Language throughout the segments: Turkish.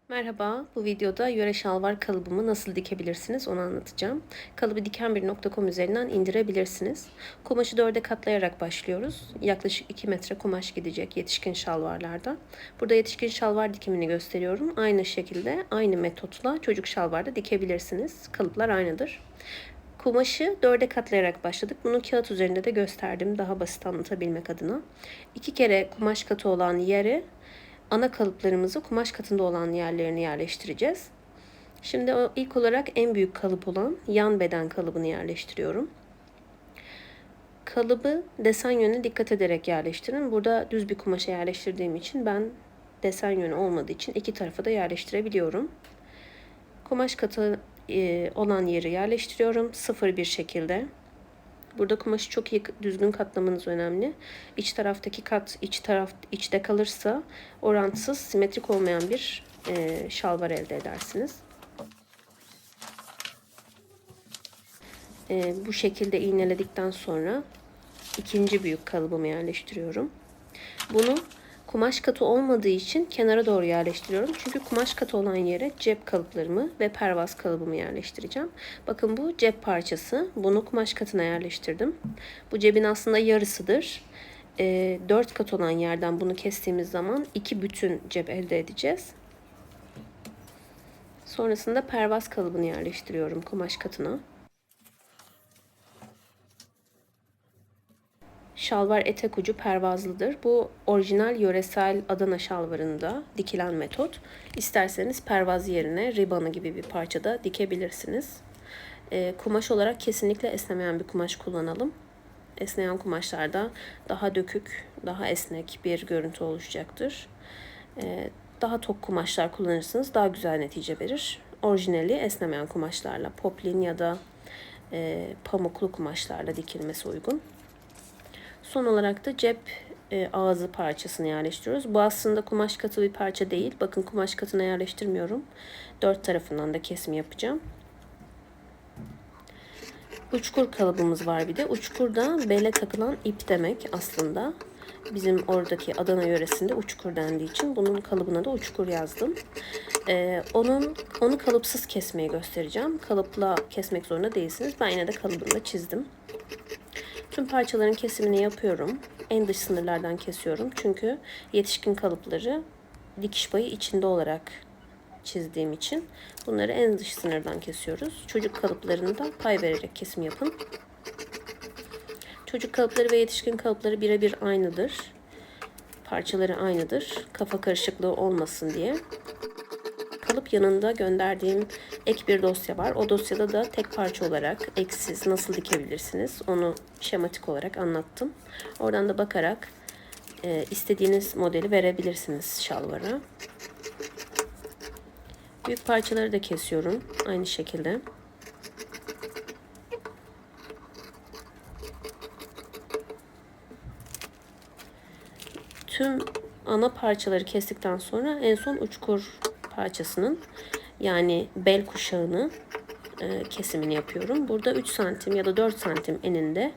Merhaba, bu videoda yöre şalvar kalıbımı nasıl dikebilirsiniz onu anlatacağım. Kalıbı dikenbir.com üzerinden indirebilirsiniz. Kumaşı 4'e katlayarak başlıyoruz. Yaklaşık 2 metre kumaş gidecek yetişkin şalvarlarda. Burada yetişkin şalvar dikimini gösteriyorum. Aynı şekilde, aynı metotla çocuk şalvarda dikebilirsiniz. Kalıplar aynıdır. Kumaşı 4'e katlayarak başladık. Bunu kağıt üzerinde de gösterdim daha basit anlatabilmek adına. 2 kere kumaş katı olan yere ana kalıplarımızı kumaş katında olan yerlerine yerleştireceğiz. Şimdi ilk olarak en büyük kalıp olan yan beden kalıbını yerleştiriyorum. Kalıbı desen yönüne dikkat ederek yerleştirin. Burada düz bir kumaşa yerleştirdiğim için ben desen yönü olmadığı için iki tarafa da yerleştirebiliyorum. Kumaş katı olan yeri yerleştiriyorum sıfır bir şekilde. Burada kumaşı çok iyi düzgün katlamanız önemli. İç taraftaki kat içte kalırsa orantısız, simetrik olmayan bir şalvar elde edersiniz. Bu şekilde iğneledikten sonra ikinci büyük kalıbımı yerleştiriyorum. Bunu kumaş katı olmadığı için kenara doğru yerleştiriyorum. Çünkü kumaş katı olan yere cep kalıplarımı ve pervaz kalıbımı yerleştireceğim. Bakın bu cep parçası. Bunu kumaş katına yerleştirdim. Bu cebin aslında yarısıdır. 4 kat olan yerden bunu kestiğimiz zaman 2 bütün cep elde edeceğiz. Sonrasında pervaz kalıbını yerleştiriyorum kumaş katına. Şalvar etek ucu pervazlıdır. Bu orijinal yöresel Adana şalvarında dikilen metot. İsterseniz pervaz yerine ribanı gibi bir parçada dikebilirsiniz. Kumaş olarak kesinlikle esnemeyen bir kumaş kullanalım. Esneyen kumaşlarda daha dökük, daha esnek bir görüntü oluşacaktır. Daha tok kumaşlar kullanırsanız daha güzel netice verir. Orijinali esnemeyen kumaşlarla, poplin ya da pamuklu kumaşlarla dikilmesi uygun. Son olarak da cep ağzı parçasını yerleştiriyoruz. Bu aslında kumaş katı bir parça değil. Bakın kumaş katına yerleştirmiyorum. Dört tarafından da kesim yapacağım. Uçkur kalıbımız var bir de. Uçkur da bele takılan ip demek aslında. Bizim oradaki Adana yöresinde uçkur dendiği için bunun kalıbına da uçkur yazdım. Onu kalıpsız kesmeyi göstereceğim. Kalıpla kesmek zorunda değilsiniz. Ben yine de kalıbını çizdim. Tüm parçaların kesimini yapıyorum. En dış sınırlardan kesiyorum. Çünkü yetişkin kalıpları dikiş payı içinde olarak çizdiğim için bunları en dış sınırdan kesiyoruz. Çocuk kalıplarını da pay vererek kesim yapın. Çocuk kalıpları ve yetişkin kalıpları birebir aynıdır. Parçaları aynıdır. Kafa karışıklığı olmasın diye. Kalıp yanında gönderdiğim ek bir dosya var. O dosyada da tek parça olarak eksiz nasıl dikebilirsiniz onu şematik olarak anlattım. Oradan da bakarak istediğiniz modeli verebilirsiniz şalvara. Büyük parçaları da kesiyorum aynı şekilde. Tüm ana parçaları kestikten sonra en son uçkur parçasının yani bel kuşağını kesimini yapıyorum. Burada 3 santim ya da 4 santim eninde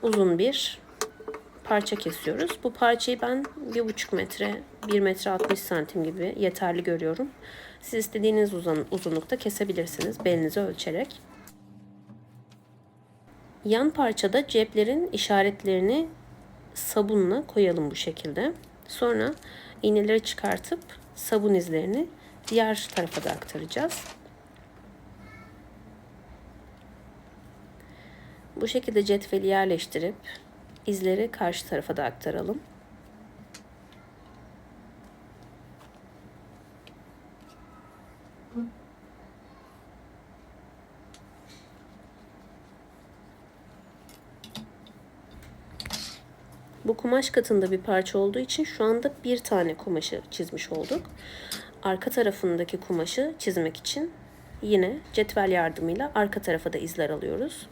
uzun bir parça kesiyoruz. Bu parçayı ben 1,5 metre, 1 metre 60 santim gibi yeterli görüyorum. Siz istediğiniz uzunlukta kesebilirsiniz belinizi ölçerek. Yan parçada ceplerin işaretlerini sabunla koyalım bu şekilde. Sonra iğneleri çıkartıp sabun izlerini diğer tarafa da aktaracağız. Bu şekilde cetveli yerleştirip izleri karşı tarafa da aktaralım. Bu kumaş katında bir parça olduğu için şu anda bir tane kumaşı çizmiş olduk. Arka tarafındaki kumaşı çizmek için yine cetvel yardımıyla arka tarafa da izler alıyoruz.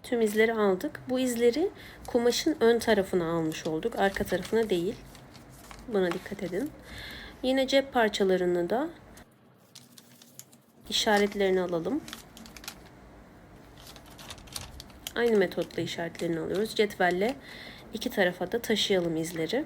Tüm izleri aldık. Bu izleri kumaşın ön tarafına almış olduk. Arka tarafına değil. Buna dikkat edin. Yine cep parçalarını da işaretlerini alalım. Aynı metotla işaretlerini alıyoruz. Cetvelle iki tarafa da taşıyalım izleri.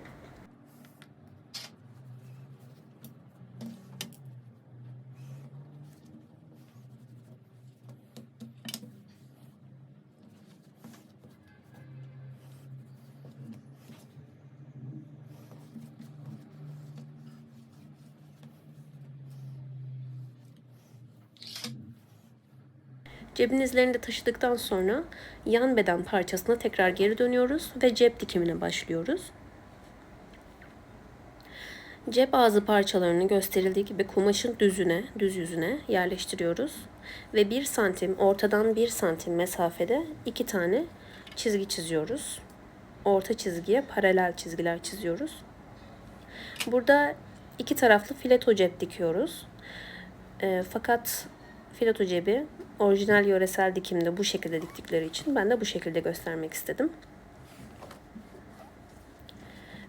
Cebin izlerini de taşıdıktan sonra yan beden parçasına tekrar geri dönüyoruz ve cep dikimine başlıyoruz. Cep ağzı parçalarını gösterildiği gibi kumaşın düz yüzüne yerleştiriyoruz. Ve 1 santim, ortadan 1 santim mesafede 2 tane çizgi çiziyoruz. Orta çizgiye paralel çizgiler çiziyoruz. Burada iki taraflı fileto cep dikiyoruz. Fakat fileto cebi orijinal yöresel dikimde bu şekilde diktikleri için ben de bu şekilde göstermek istedim.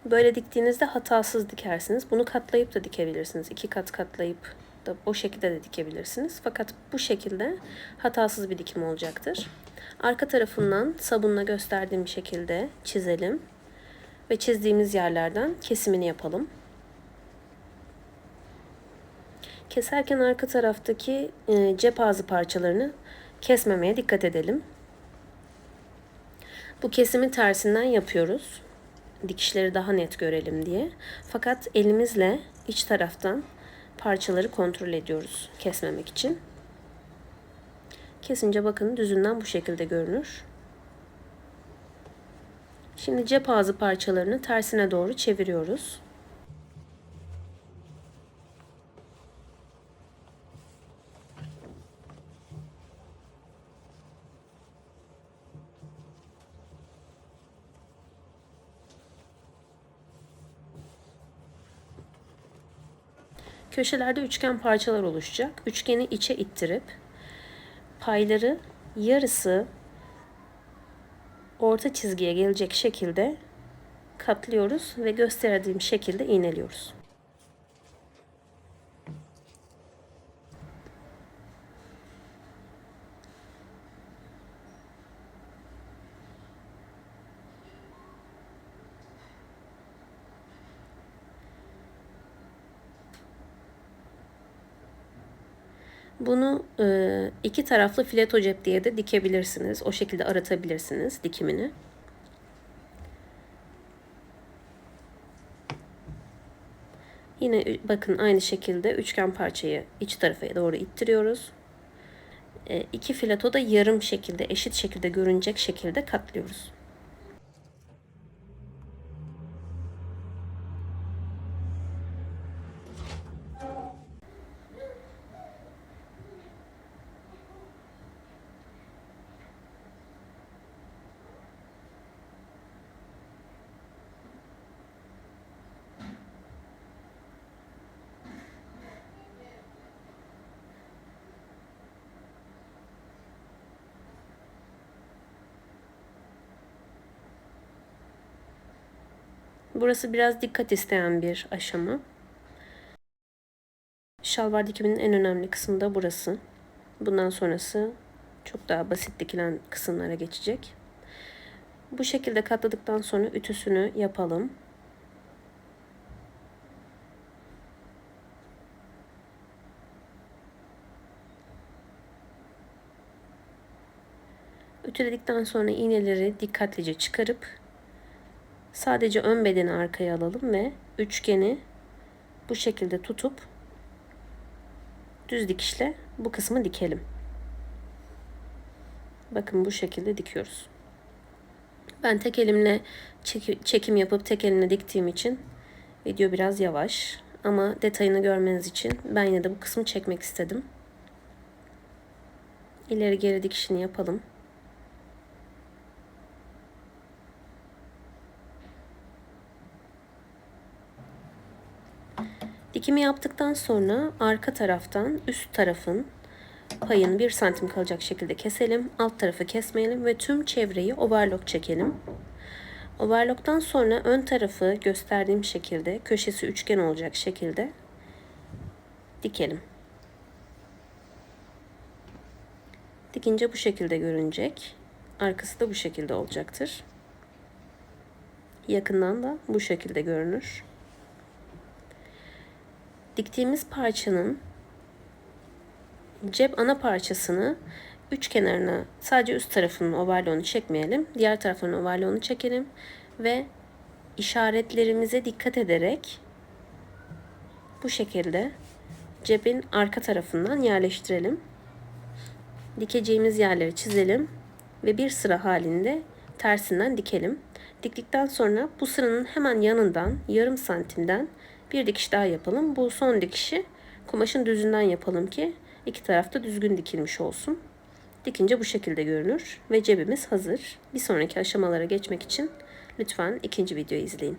Böyle diktiğinizde hatasız dikersiniz. Bunu katlayıp da dikebilirsiniz. 2 kat katlayıp da o şekilde de dikebilirsiniz. Fakat bu şekilde hatasız bir dikim olacaktır. Arka tarafından sabunla gösterdiğim şekilde çizelim. Ve çizdiğimiz yerlerden kesimini yapalım. Keserken arka taraftaki cep ağzı parçalarını kesmemeye dikkat edelim. Bu kesimi tersinden yapıyoruz. Dikişleri daha net görelim diye. Fakat elimizle iç taraftan parçaları kontrol ediyoruz kesmemek için. Kesince bakın düzünden bu şekilde görünür. Şimdi cep ağzı parçalarını tersine doğru çeviriyoruz. Köşelerde üçgen parçalar oluşacak. Üçgeni içe ittirip payları yarısı orta çizgiye gelecek şekilde katlıyoruz ve gösterdiğim şekilde iğneliyoruz. Bunu iki taraflı fileto cep diye de dikebilirsiniz. O şekilde aratabilirsiniz dikimini. Yine bakın aynı şekilde üçgen parçayı iç tarafa doğru ittiriyoruz. İki fileto da yarım şekilde, eşit şekilde görünecek şekilde katlıyoruz. Burası biraz dikkat isteyen bir aşama. Şalvar dikiminin en önemli kısmı da burası. Bundan sonrası çok daha basit dikilen kısımlara geçecek. Bu şekilde katladıktan sonra ütüsünü yapalım. Ütüledikten sonra iğneleri dikkatlice çıkarıp sadece ön bedeni arkaya alalım ve üçgeni bu şekilde tutup düz dikişle bu kısmı dikelim. Bakın bu şekilde dikiyoruz. Ben tek elimle çekim yapıp tek elimle diktiğim için video biraz yavaş. Ama detayını görmeniz için ben yine de bu kısmı çekmek istedim. İleri geri dikişini yapalım. Dikimi yaptıktan sonra arka taraftan üst tarafın payını 1 santim kalacak şekilde keselim. Alt tarafı kesmeyelim ve tüm çevreyi overlock çekelim. Overlock'tan sonra ön tarafı gösterdiğim şekilde köşesi üçgen olacak şekilde dikelim. Dikince bu şekilde görünecek. Arkası da bu şekilde olacaktır. Yakından da bu şekilde görünür. Diktiğimiz parçanın cep ana parçasını üç kenarına, sadece üst tarafının overlock'unu çekmeyelim. Diğer tarafının overlock'unu çekelim ve işaretlerimize dikkat ederek bu şekilde cebin arka tarafından yerleştirelim. Dikeceğimiz yerleri çizelim ve bir sıra halinde tersinden dikelim. Diktikten sonra bu sıranın hemen yanından yarım santimden bir dikiş daha yapalım. Bu son dikişi kumaşın düzünden yapalım ki iki tarafta düzgün dikilmiş olsun. Dikince bu şekilde görünür ve cebimiz hazır. Bir sonraki aşamalara geçmek için lütfen ikinci videoyu izleyin.